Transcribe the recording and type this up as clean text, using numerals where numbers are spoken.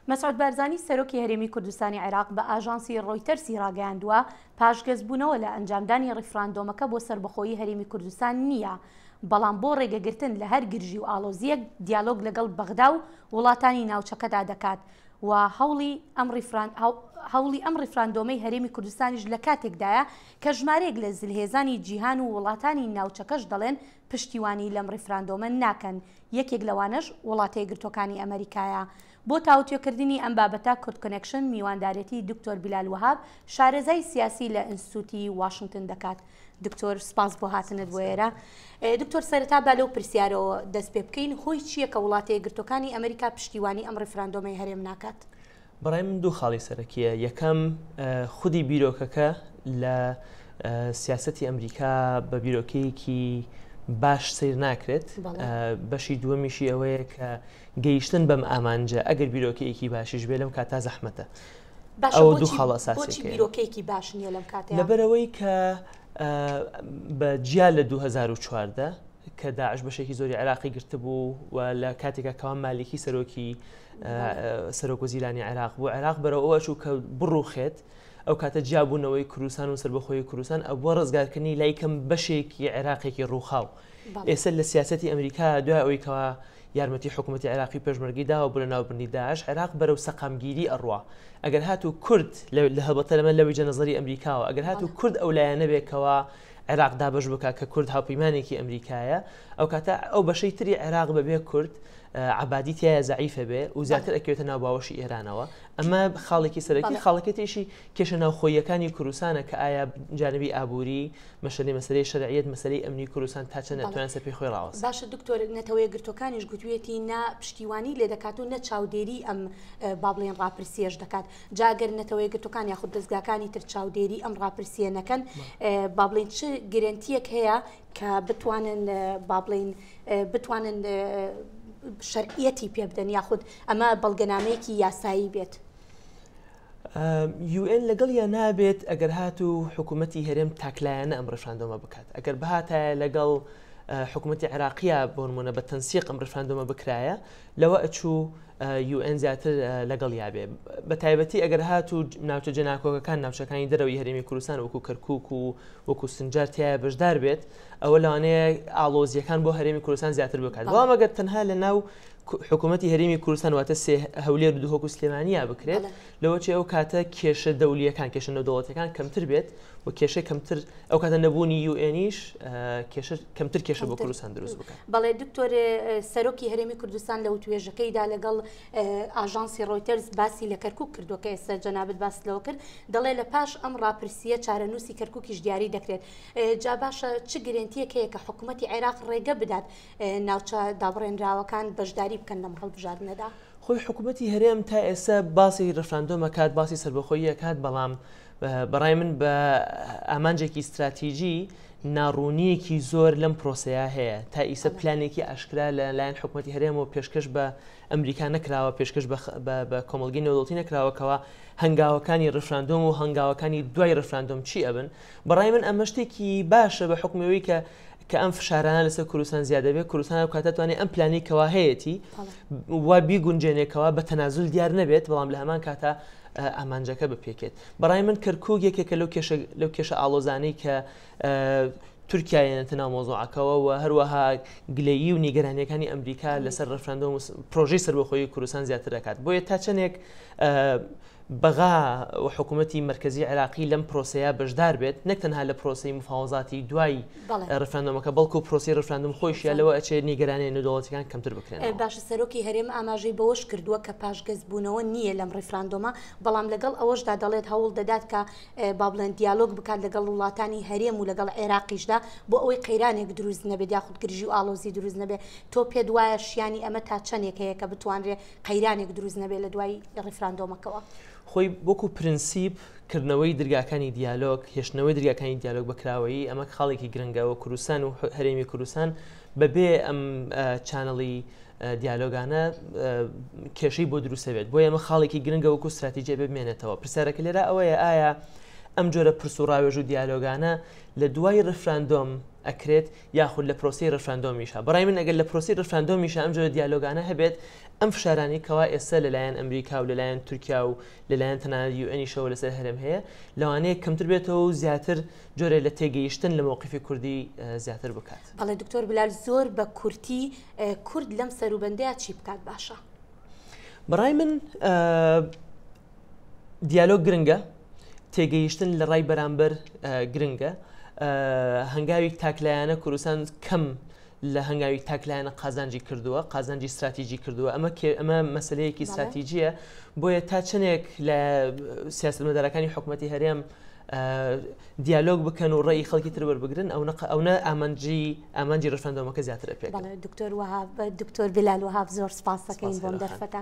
مەسعود بارزانی سەرۆکی هەرێمی کوردستانی عێراق بە ئاژانسی ڕۆیتەرسی ڕاگەیاندووە پاشگەزبوونەوە لە ئەنجامدانی ڕیفراندۆمەکە بۆ سەربەخۆیی هەرێمی کوردستان نییە، بەڵام بۆ ڕێگەگرتن لە هەر گرژی و ئاڵۆزیەک دیالۆگ لەگەڵ بەغدا و وڵاتانی ناوچەکەدا دەکات و هەوڵی ئەم ڕیفراندۆمەی هەرێمی کوردستانیش لە کاتێکدایە کە ژمارەیەک لە زلهێزانی جیهان و وڵاتانی ناوچەکەش دەڵێن پشتیوانی لەم ڕیفراندۆمە ناکەن، یەکێک لەوانەش وڵاتە یەکگرتووەکانی ئەمریکایە. بۆ تاوتوێکردنی ئەم بابەتە کورد کۆنێکشن میواندارەتی دکتۆر بیلال وهاب شارەزای سیاسی لە ئینستیتوتی واشنگتن دەکات. دکتۆر سپاس بۆ هاتنت بۆ ئێرە. دکتۆر سەرەتا با لەو پرسیارەوە دەست پێ بکەین، هۆی چییە کە وڵاتە یەکگرتووەکانی ئەمریکا پشتیوانی ئەم ڕیفراندۆمەی هەرێم ناکات؟ بەڕای من دوو خاڵی سەرەکیە. یەکەم خودی بیرۆکەکە لە سیاسەتی ئەمریکا بە بیرۆکەیەکی باش سیر ناکرێت. بەشی دووەمیشی ئەوەیە کە گەیشتن بەم ئامانجە ئەگەر بیرۆکەیەکی باشیش بێ لەم کاتا زەحمەتە. ئەو دوو خاڵ ئاساسیەکەیە. بیرۆکەیەکی باش نییە لەم کاتەیە؟ لەبەرەوەی کە بە جیا لە 2014 کە داعش بەشێکی زۆری عێراقی گرتبوو و لە کاتێکە کەوان مالیکی سەرۆک وەزیرانی عێراق بوو، عێراق بەرەوە ئەوەچوو کە بڕوخێت، ئەو کاتە جیابوونەوەی کوردستان و سەربەخۆی کوردستان ئەوە ڕزگارکردنی لایکەم بەشێکی عێراقێکی ڕووخاو. ئێستا لە سیاسەتی ئەمریکا دوای ئەوەی کەوا یارمەتی حکوومەتی عێراقی پێشمەرگی داوە بۆ لە ناوبردنی داعش، عێراق بەرەو سەقامگیری ئەڕوا. ئەگەر هاتوو کورد لە هەڵبەتە لەمە لە وجهە نەزەری ئەمریکاوە، ئەگەر هاتوو کورد ئەو لایەنە بێکەوە عێراق دابەش بکات کە کورد هاوپەیمانێکی ئەمریکایە، ئەو کاتە ئەو بەشەی تری عێراق بەبێ کورد عبادی تایە زەعیفە بێ و زیاتر ئەکەوێتە ناو باوەشی ئێرانەوە. ئەمە خاڵێکی سەرەکی. خاڵەکەتیشی کێشە ناوخۆیەکانی کوردستانە کە ئایا جانبی ئابووری، مەسەلەی شەرعیەت، مەسەلەی ئەمنی کوردستان تا چەند ئەتوانن سەر پێی خۆی ڕاوەستن. باشە دکتۆر، نەتەوە یەکگرتووەکانیش گوتوویەتی نا پشتیوانی لێ دەکات و نە چاودێری ئەم با بڵێن ڕاپرسیەش دەکات. جاگەر نەتەوە یەکگرتووەکان یاخود دەستگاکانی تر چاودێری ئەم ڕاپرسیە نەکەن، با بڵێن چ گرنتیەک هەیە کە بتوانن شەرعیەتی پێ بدەن یاخود ئەمە بەڵگەنامەیەکی یاسایی بێت؟ UN لەگەڵ یا نابێت ئەگەر هاتوو حکوومەتی هەرێم تاکلایەنە ئەم ڕیفراندۆمە بکات. ئەگەر بهاتایە لەگەڵ حکوومەتی عێراقیە بۆ نمونە بە تەنسیق ئەم ڕیفراندۆمە بکرایە، لەوە ئەچوو UN زیاتر لەگەڵ یابێ. بە تایبەتی ئەگەر هاتوو ناوچە جەناکۆکەکان ناوچەکانی دەرەوەی هەرێمی کوردستان وەکو کەرکووک و وەکو سنجار تایە بەشدار بێت، ئەوە لەوانەیە ئاڵۆزیەکان بۆ هەرێمی کوردستان زیاتر بکات. بەڵام ئەگەر تەنها لە ناو حکوومەتی هەرێمی کوردستان واتە هەولێر و دووهۆک و سلێمانیا بکرێت، لەوە چێ ئەو کاتە کێشە دەولیەکان، کێشە نەودەوڵەتیەکان کەمتر بێت و کێشەی کەمتر، ئەو کاتە نەبوونی UNیش کەمتر کێشە بۆ کوردستان دروست بکات. بەڵێ دکتۆر، سەرۆکی هەرێمی کوردستان لە توێژەکەیدا لەگەڵ ئاژانسی ڕۆیتەرز باسی لە کەرکووک کردووە کە ئێستا جەنابەت باس لەوە کرد، دەڵێ لە پاش ئەم ڕاپرسیە چارەنووسی کەرکووکیش دیاری دەکرێت. جا باشە چ گرنتیەک هەیە کە حکوومەتی عێراق ڕێگە بدات ناوچە دابڕێنراوەکان بەشداری بکەن لەم هەڵبژاردنەدا؟ خۆی حکوومەتی هەرێم تا ئێستا باسی ڕیفراندۆمە کات، باسی سەربەخۆییە کات، بەڵام بەڕای من بە ئامانجێکی استراتیژی ناڕوونیەکی زۆر لەم پرۆسەیە هەیە. تا ئیسە پلانێکی ئاشکرا لەلایەن حکوومەتی هەرێمەوە پێشکەش بە ئەمریکا نەکراوە، پێشکەش بە کۆمەڵگەی نێودەوڵەتی نەکراوەکەوە هەنگاوەکانی ڕیفراندۆم و هەنگاوەکانی دوای ڕیفراندۆم چی ئەبن. بەڕای من ئەمە شتێکی باشە بە حکومەوەی کە ئەم فشارانە لەسەر کوردستان زیادە بێت، کوردستان ئەو کاتە توانێت ئەم پلانی کەوا هەیەی وا بیگونجێنێکەوە بە تەنازول دیار نەبێت، بەڵام لە هەمان کاتە ئامانجەکە بپێکێت. بەڕای من کەرکووک یەکێکە لەو کێشە ئاڵۆزانەی کە تورکایەنێتە ناو مۆزوعەکەەوە و هەروەها گلەیی و نیگەرانیەکانی ئەمریکا لەسەر ڕەفراندۆم و پرۆژەی سەربەخۆیی کوردستان زیاتر دەکات. بۆیە تا چەندێک بەغا و حکوومەتی مرکزی عێراقی لەم پرۆسەیە بەشدار بێت، نەک تەنها لە پرۆسەی مفاوەزاتی دوای ڕفراندۆمەکە، بەڵکو پرۆسی ڕفراندۆم خۆشیە لەوە ئەچێت نیگەرانی نێودەوڵەتیەکان کەمتر بکرێن. باشە، سەرۆکی هەرێم ئاماژەی بەوەش کردووە کە پاشگەزبوونەوە نییە لەم ڕیفراندۆمە، بەڵام لەگەڵ ئەوەشدا دەڵێت هەوڵ دەدات کە با بڵێن دیالۆگ بکات لەگەڵ وڵاتانی هەرێم و لەگەڵ عێراقیشدا بۆ ئەوەی قەیرانێک دروست نەبێت یاخود گرژی و ئاڵۆزی دروست نەبێت. تۆ پێت وایە شیانی ئەمە تا چەندێک هەیە کە بتوانرێت قەیرانێک دروست نەبێت لە دوای ڕیفراندۆمەکەوە؟ خۆی وەکو پرینسیپ کردنەوەی دەرگاکانی دیالۆگ، هێشتنەوەی دەرگاکانی دیالۆگ بەکراوەیی ئەمە خاڵێکی گرنگەوە. کوردستان و هەرێمی کوردستان بەبێ ئەم چانەڵی دیالۆگانە کێشەی بۆ دروستە بێت، بۆیە ئەمە خاڵێکی گرنگە وەکو استراتیجیە ببمێنێتەوە. پرسیارەکە لێرە ئەوەیە ئایا ئەم جۆرە پرسوڕاوێژ و دیالۆگانە لە دوای ڕفراندۆم ئەکرێت یاخود لە پرۆسی ڕفراندۆمیشە. بەڕای من ئەگەر لە پرۆسی ڕفراندۆمیشە ئەم جۆرە دیالۆگانە هەبێت ئەم فشارانی کەوا ئێستا لەلایەن ئەمریکا و لەلایەن تورکیا و لەلایەن تەنانەت یوئێنیشەوە لەسەر هەرێم هەیە لەوانەیە کەمتر بێتەوە و زیاتر جۆرە لە تێگەیشتن لە مووقیفی کوردی زیاتر بکات. بەڵێ دکتۆر بلال زۆر بە کورتی کورد لەم سەروبەندەیە چی بکات باشە؟ بەڕای من دیالۆگ گرنگە، تێگەیشتن لە ڕای بەرامبەر گرنگە. هەنگاوی تاکلایانە کوردستان کەم لە هەنگاوی تاکلایانە قازانجی کردووە، قازانجی استراتیژی کردووە. ئەمە مەسلەیەکی استراتیژیە بۆیە تا چنێک لە سیاستمەدارەکانی حکوومەتی هەرێم دیالۆگ بکەن و ڕێی خەڵکی تر وەربگرن ئەوە ئامانجی ڕفراندۆمەکە زیاتر پێ. دکتۆر بلال وهاب زۆر سپاس دەکەین بۆم دەرفەتە.